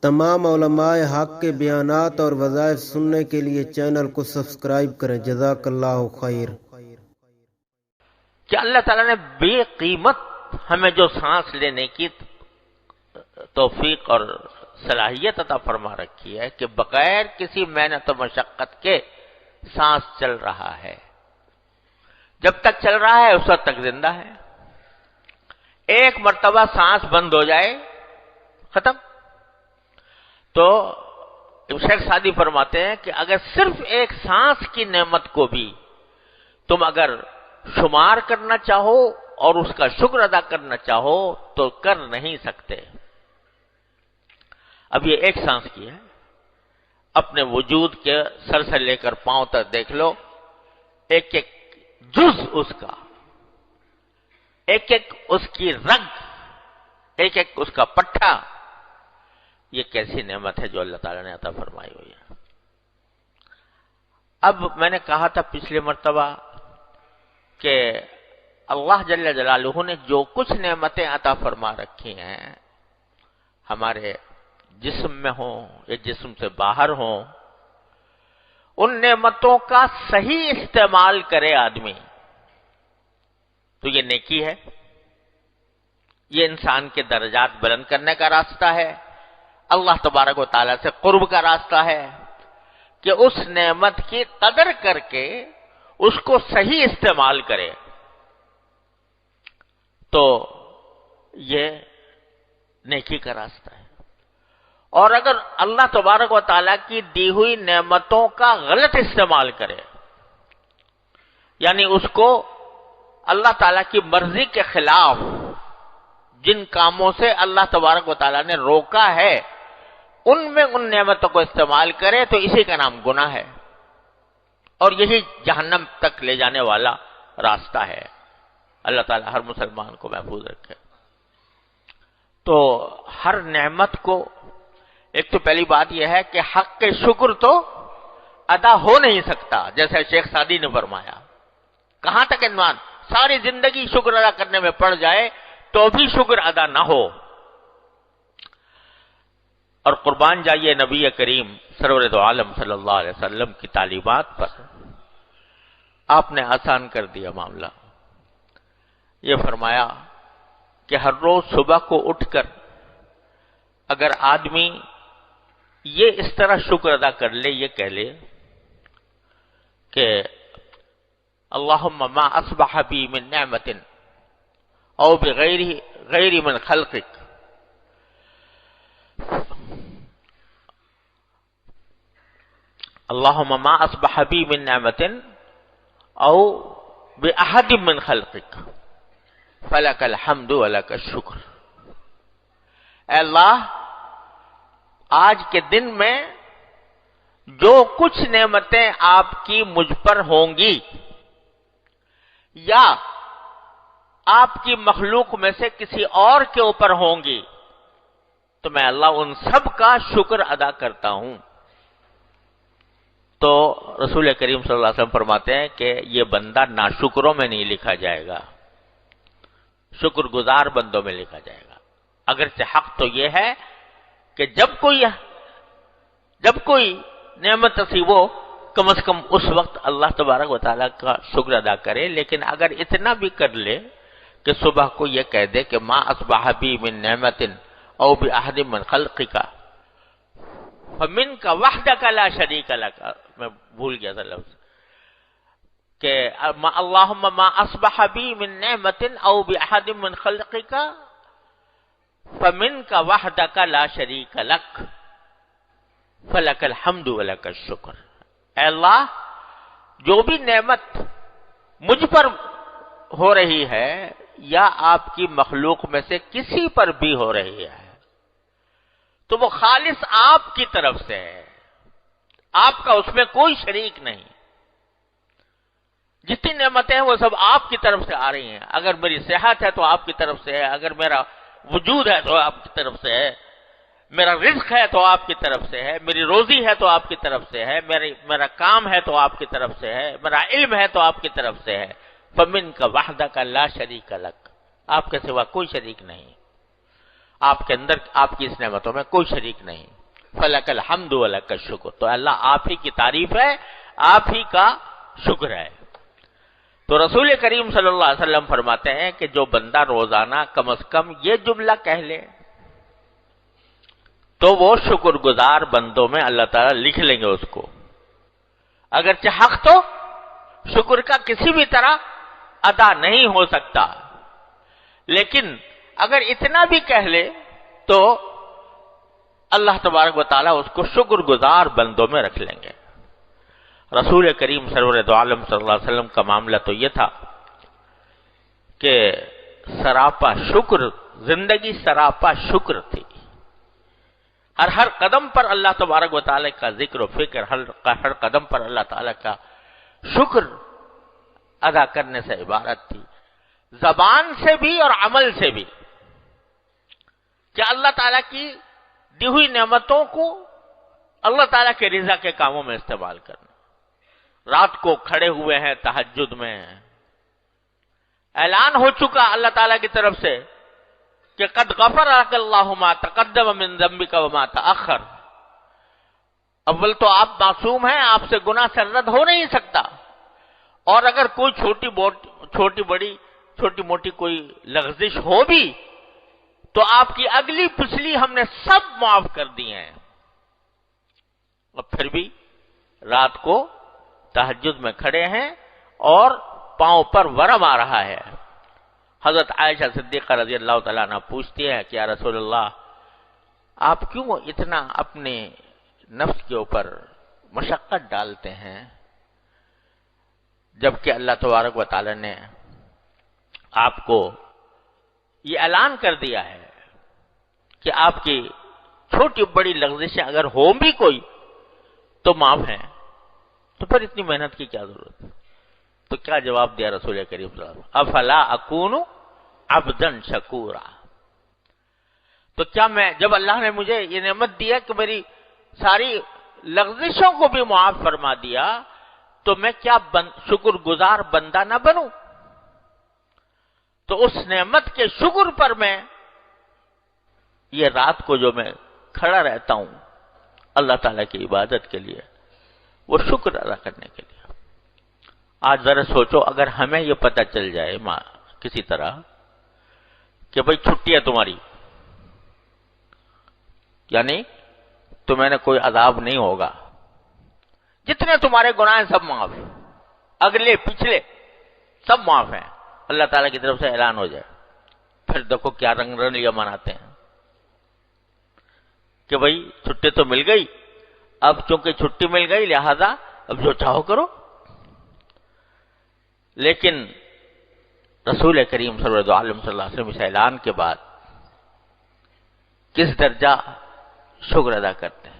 تمام علماء حق کے بیانات اور وظائف سننے کے لیے چینل کو سبسکرائب کریں۔ جزاک اللہ خیر۔ کہ اللہ تعالیٰ نے بے قیمت ہمیں جو سانس لینے کی توفیق اور صلاحیت عطا فرما رکھی ہے کہ بغیر کسی محنت و مشقت کے سانس چل رہا ہے، جب تک چل رہا ہے اس وقت تک زندہ ہے۔ ایک مرتبہ سانس بند ہو جائے ختم۔ تو شیخ سعدی فرماتے ہیں کہ اگر صرف ایک سانس کی نعمت کو بھی تم اگر شمار کرنا چاہو اور اس کا شکر ادا کرنا چاہو تو کر نہیں سکتے۔ اب یہ ایک سانس کی ہے، اپنے وجود کے سر سے لے کر پاؤں تک دیکھ لو، ایک ایک جز اس کا، ایک ایک اس کی رگ، ایک ایک اس کا پٹھا، یہ کیسی نعمت ہے جو اللہ تعالیٰ نے عطا فرمائی ہوئی ہے۔ اب میں نے کہا تھا پچھلے مرتبہ کہ اللہ جل جلالہ نے جو کچھ نعمتیں عطا فرما رکھی ہیں ہمارے جسم میں ہوں یا جسم سے باہر ہوں، ان نعمتوں کا صحیح استعمال کرے آدمی تو یہ نیکی ہے، یہ انسان کے درجات بلند کرنے کا راستہ ہے، اللہ تبارک و تعالیٰ سے قرب کا راستہ ہے کہ اس نعمت کی قدر کر کے اس کو صحیح استعمال کرے۔ تو یہ نیکی کا راستہ ہے۔ اور اگر اللہ تبارک و تعالیٰ کی دی ہوئی نعمتوں کا غلط استعمال کرے، یعنی اس کو اللہ تعالیٰ کی مرضی کے خلاف جن کاموں سے اللہ تبارک و تعالیٰ نے روکا ہے ان میں ان نعمتوں کو استعمال کرے تو اسی کا نام گناہ ہے، اور یہی جہنم تک لے جانے والا راستہ ہے۔ اللہ تعالیٰ ہر مسلمان کو محفوظ رکھے۔ تو ہر نعمت کو ایک تو پہلی بات یہ ہے کہ حق کے شکر تو ادا ہو نہیں سکتا، جیسے شیخ سعدی نے فرمایا۔ کہاں تک انسان ساری زندگی شکر ادا کرنے میں پڑ جائے تو بھی شکر ادا نہ ہو۔ اور قربان جائیے نبی کریم سرور دو عالم صلی اللہ علیہ وسلم کی تعلیمات پر، آپ نے آسان کر دیا معاملہ۔ یہ فرمایا کہ ہر روز صبح کو اٹھ کر اگر آدمی یہ اس طرح شکر ادا کر لے، یہ کہہ لے کہ اللہم ما اصبح بی من نعمت او بغیر من خلقک، اللہم ما اصبح بی من نعمت او باحد من خلقک فلک الحمد ولک الشکر۔ اے اللہ، آج کے دن میں جو کچھ نعمتیں آپ کی مجھ پر ہوں گی یا آپ کی مخلوق میں سے کسی اور کے اوپر ہوں گی تو میں اللہ ان سب کا شکر ادا کرتا ہوں۔ تو رسول کریم صلی اللہ علیہ وسلم فرماتے ہیں کہ یہ بندہ ناشکروں میں نہیں لکھا جائے گا، شکر گزار بندوں میں لکھا جائے گا۔ اگرچہ حق تو یہ ہے کہ جب کوئی نعمت نصیب ہو کم از کم اس وقت اللہ تبارک و تعالیٰ کا شکر ادا کرے، لیکن اگر اتنا بھی کر لے کہ صبح کو یہ کہہ دے کہ ما اصبح بی من نعمت او باحد من خلقک فمنک وحدک لا شریک لک، میں بھول گیا تھا لفظ، کہ اللہم ما اصبح بی من نعمت او باحد من خلقک فمنک وحدک لا شریک لک فلک الحمد ولک الشکر۔ اے اللہ، جو بھی نعمت مجھ پر ہو رہی ہے یا آپ کی مخلوق میں سے کسی پر بھی ہو رہی ہے تو وہ خالص آپ کی طرف سے ہے، آپ کا اس میں کوئی شریک نہیں۔ جتنی نعمتیں ہیں وہ سب آپ کی طرف سے آ رہی ہیں۔ اگر میری صحت ہے تو آپ کی طرف سے ہے، اگر میرا وجود ہے تو آپ کی طرف سے ہے، میرا رزق ہے تو آپ کی طرف سے ہے، میری روزی ہے تو آپ کی طرف سے ہے، میرا کام ہے تو آپ کی طرف سے ہے، میرا علم ہے تو آپ کی طرف سے ہے۔ فَمِنْكَ وَحْدَكَ لَا شَرِيكَ لَكَ، آپ کے سوا کوئی شریک نہیں۔ آپ کے اندر آپ کی اس نعمتوں میں کوئی شریک نہیں. فلک الحمد ولک الشکر. تو اللہ آپ ہی کی تعریف ہے، آپ ہی کا شکر ہے. تو رسول کریم صلی اللہ علیہ وسلم فرماتے ہیں کہ جو بندہ روزانہ کم از کم یہ جملہ کہہ لے تو وہ شکر گزار بندوں میں اللہ تعالیٰ لکھ لیں گے اس کو. اگرچہ حق تو شکر کا کسی بھی طرح ادا نہیں ہو سکتا، لیکن اگر اتنا بھی کہہ لے تو اللہ تبارک و تعالیٰ اس کو شکر گزار بندوں میں رکھ لیں گے. رسول کریم سرور دو عالم صلی اللہ علیہ وسلم کا معاملہ تو یہ تھا کہ سراپا شکر، زندگی سراپا شکر تھی. ہر قدم پر اللہ تبارک و تعالیٰ کا ذکر و فکر، ہر قدم پر اللہ تعالیٰ کا شکر ادا کرنے سے عبارت تھی، زبان سے بھی اور عمل سے بھی، کہ اللہ تعالیٰ کی دی ہوئی نعمتوں کو اللہ تعالیٰ کے رضا کے کاموں میں استعمال کرنا. رات کو کھڑے ہوئے ہیں تہجد میں، اعلان ہو چکا اللہ تعالیٰ کی طرف سے کہ قد غفر لک اللہ ما تقدم من ذنبک وما تأخر. اول تو آپ معصوم ہیں، آپ سے گناہ سرزد ہو نہیں سکتا، اور اگر کوئی چھوٹی موٹی کوئی لغزش ہو بھی تو آپ کی اگلی پچھلی ہم نے سب معاف کر دی ہیں. اور پھر بھی رات کو تہجد میں کھڑے ہیں اور پاؤں پر ورم آ رہا ہے. حضرت عائشہ صدیقہ رضی اللہ تعالیٰ عنہ پوچھتی ہے کہ یا رسول اللہ، آپ کیوں اتنا اپنے نفس کے اوپر مشقت ڈالتے ہیں، جبکہ اللہ تبارک و تعالیٰ نے آپ کو یہ اعلان کر دیا ہے کہ آپ کی چھوٹی بڑی لغزشیں اگر ہوں بھی کوئی تو معاف ہیں، تو پھر اتنی محنت کی کیا ضرورت ہے؟ تو کیا جواب دیا رسول کریم صلی اللہ علیہ وسلم؟ افلا اکون عبدا شکورا. تو کیا میں، جب اللہ نے مجھے یہ نعمت دیا کہ میری ساری لغزشوں کو بھی معاف فرما دیا، تو میں کیا شکر گزار بندہ نہ بنوں؟ تو اس نعمت کے شکر پر میں یہ رات کو جو میں کھڑا رہتا ہوں اللہ تعالیٰ کی عبادت کے لیے، وہ شکر ادا کرنے کے لیے. آج ذرا سوچو، اگر ہمیں یہ پتہ چل جائے کسی طرح کہ بھئی چھٹی ہے تمہاری، یعنی تمہیں نے کوئی عذاب نہیں ہوگا، جتنے تمہارے گناہ ہیں سب معاف، اگلے پچھلے سب معاف ہیں، اللہ تعالیٰ کی طرف سے اعلان ہو جائے، پھر دیکھو کیا رنگ رنگیاں مناتے ہیں کہ بھئی چھٹی تو مل گئی، اب چونکہ چھٹی مل گئی لہذا اب جو چاہو کرو. لیکن رسول کریم صلی اللہ علیہ وسلم اس اعلان کے بعد کس درجہ شکر ادا کرتے ہیں.